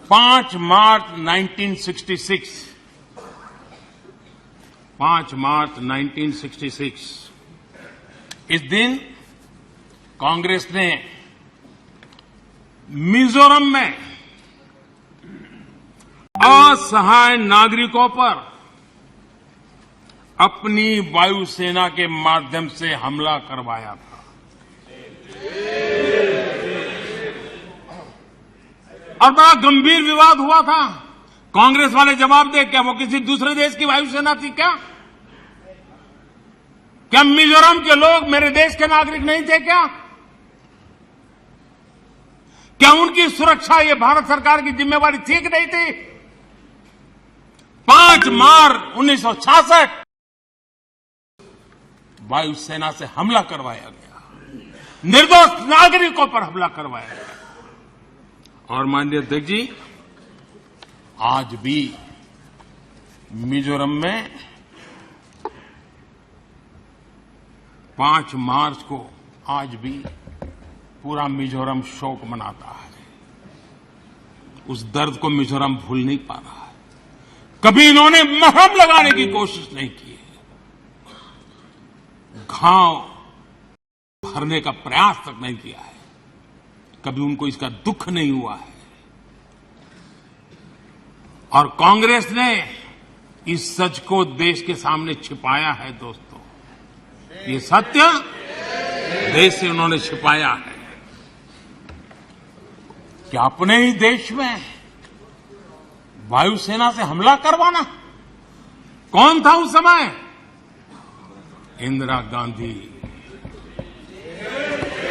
5 मार्च 1966 5 मार्च 1966 इस दिन कांग्रेस ने मिजोरम में असहाय नागरिकों पर अपनी वायुसेना के माध्यम से हमला करवाया था। और बड़ा गंभीर विवाद हुआ था। कांग्रेस वाले जवाब दे, क्या वो किसी दूसरे देश की वायुसेना थी? क्या मिजोरम के लोग मेरे देश के नागरिक नहीं थे? क्या उनकी सुरक्षा ये भारत सरकार की जिम्मेवारी थी कि नहीं थी? 5 मार्च 1966 वायुसेना से हमला करवाया गया, निर्दोष नागरिकों पर हमला करवाया गया। और माननीय अध्यक्ष जी, आज भी मिजोरम में 5 मार्च को आज भी पूरा मिजोरम शोक मनाता है। उस दर्द को मिजोरम भूल नहीं पा रहा है। कभी इन्होंने मरहम लगाने की कोशिश नहीं की है, घाव भरने का प्रयास तक नहीं किया है। कभी उनको इसका दुख नहीं हुआ है। और कांग्रेस ने इस सच को देश के सामने छिपाया है। दोस्तों, ये सत्य देश से उन्होंने छिपाया है कि अपने ही देश में वायुसेना से हमला करवाना। कौन था उस समय? इंदिरा गांधी।